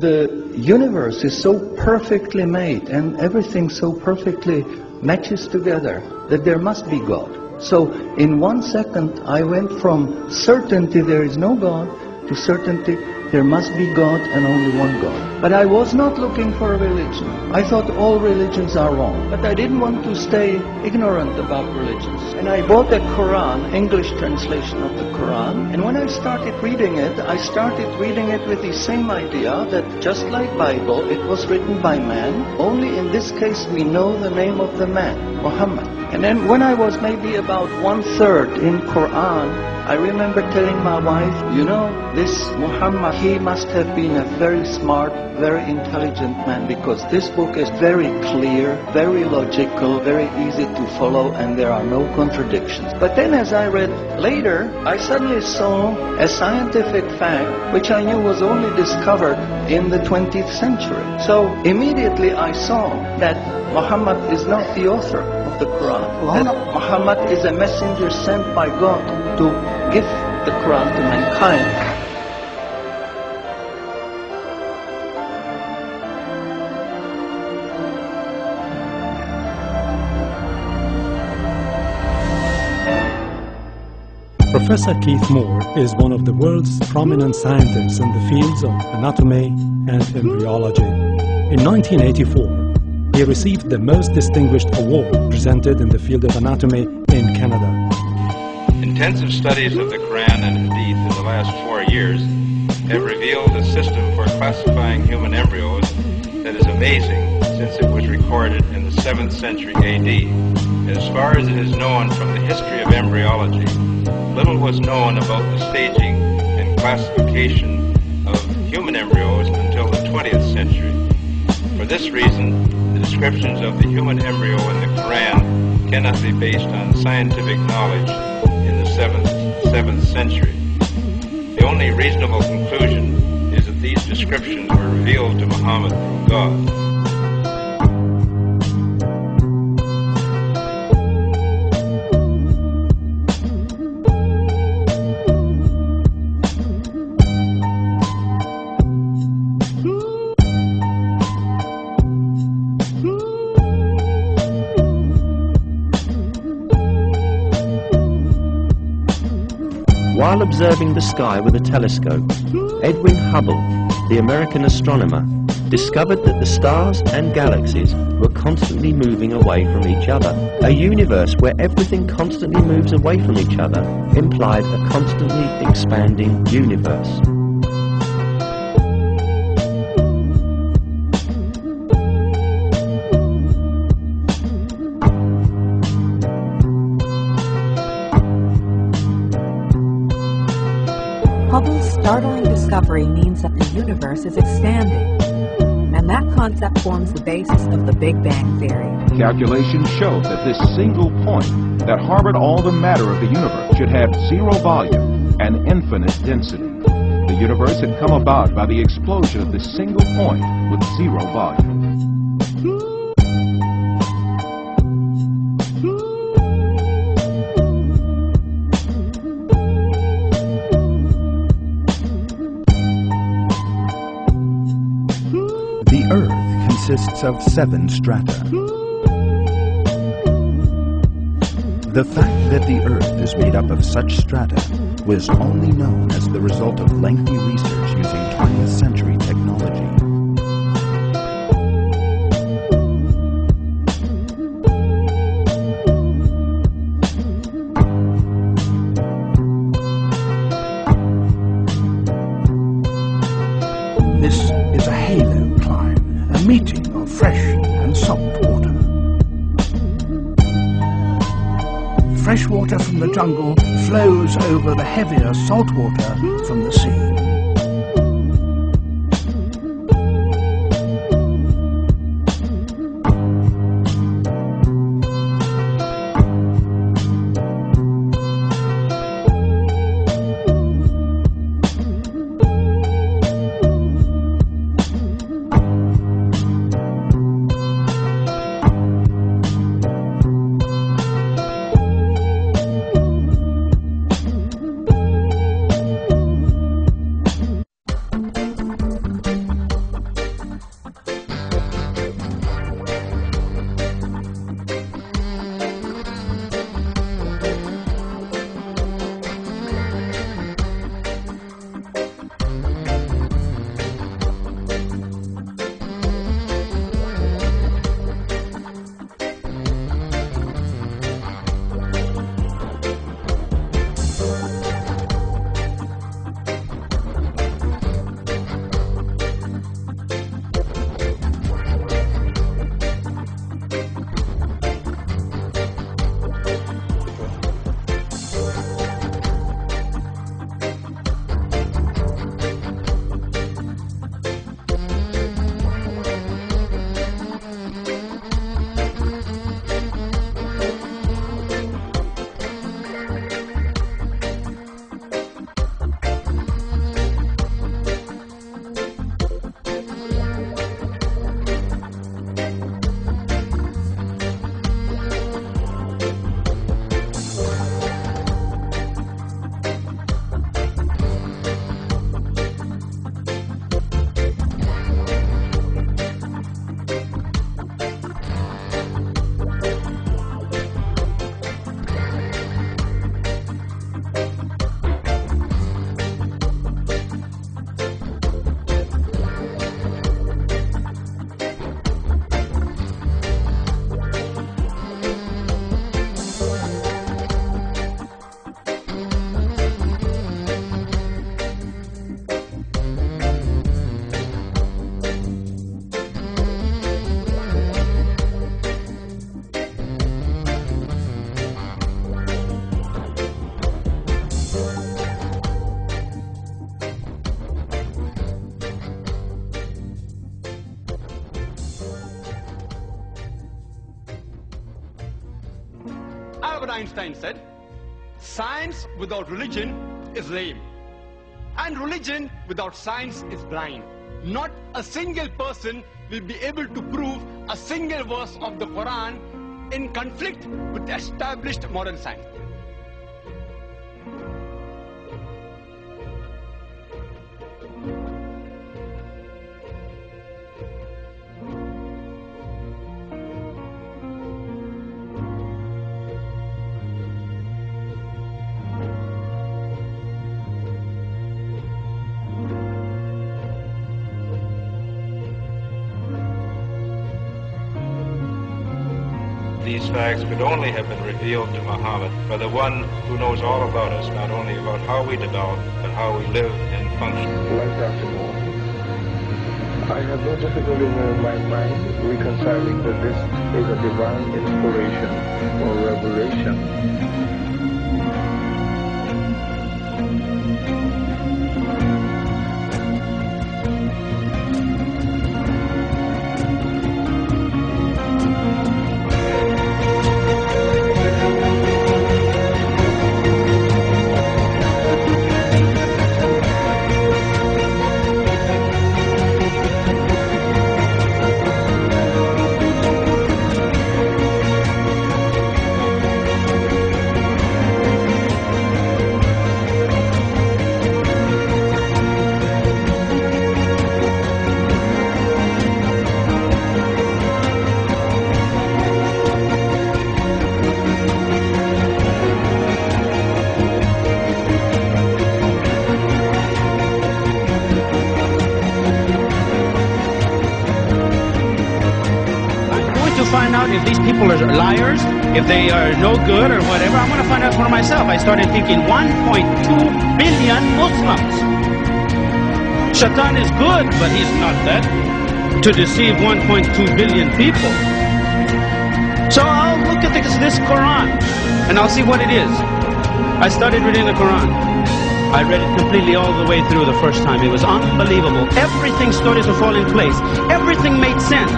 The universe is so perfectly made and everything so perfectly matches together that there must be God. So in 1 second I went from certainty there is no God to certainty there must be God and only one God. But I was not looking for a religion. I thought all religions are wrong. But I didn't want to stay ignorant about religions. And I bought a Quran, English translation of the Quran. And when I started reading it, I started reading it with the same idea that just like Bible, it was written by man. Only in this case we know the name of the man, Muhammad. And then when I was maybe about 1/3 in Quran, I remember telling my wife, you know, this Muhammad, he must have been a very smart, very intelligent man, because this book is very clear, very logical, very easy to follow, and there are no contradictions. But then as I read later, I suddenly saw a scientific fact which I knew was only discovered in the 20th century. So immediately I saw that Muhammad is not the author of the Quran. That Muhammad is a messenger sent by God to give the Quran to mankind. Professor Keith Moore is one of the world's prominent scientists in the fields of anatomy and embryology. In 1984, he received the most distinguished award presented in the field of anatomy in Canada. Intensive studies of the Quran and Hadith in the last 4 years have revealed a system for classifying human embryos that is amazing, since it was recorded in the 7th century AD. As far as it is known from the history of embryology, little was known about the staging and classification of human embryos until the 20th century. For this reason, the descriptions of the human embryo in the Quran cannot be based on scientific knowledge in the 7th century. The only reasonable conclusion is that these descriptions were revealed to Muhammad from God. While observing the sky with a telescope, Edwin Hubble, the American astronomer, discovered that the stars and galaxies were constantly moving away from each other. A universe where everything constantly moves away from each other implied a constantly expanding universe. Hubble's startling discovery means that the universe is expanding, and that concept forms the basis of the Big Bang Theory. Calculations show that this single point that harbored all the matter of the universe should have zero volume and infinite density. The universe had come about by the explosion of this single point with zero volume. The Earth consists of 7 strata. The fact that the Earth is made up of such strata was only known as the result of lengthy research using 20th century technology. This is a halo climb, a meeting of fresh and salt water. Fresh water from the jungle flows over the heavier salt water from the sea. Einstein said, science without religion is lame, and religion without science is blind. Not a single person will be able to prove a single verse of the Quran in conflict with established modern science. These facts could only have been revealed to Muhammad by the one who knows all about us, not only about how we develop, but how we live and function. Like Dr. Moore, I have no difficulty in my mind reconciling that this is a divine inspiration or revelation. Find out if these people are liars, if they are no good or whatever. I'm going to find out for myself. I started thinking 1.2 billion Muslims. Shaitan is good, but he's not that to deceive 1.2 billion people. So I'll look at this Quran and I'll see what it is. I started reading the Quran. I read it completely all the way through the first time. It was unbelievable. Everything started to fall in place. Everything made sense.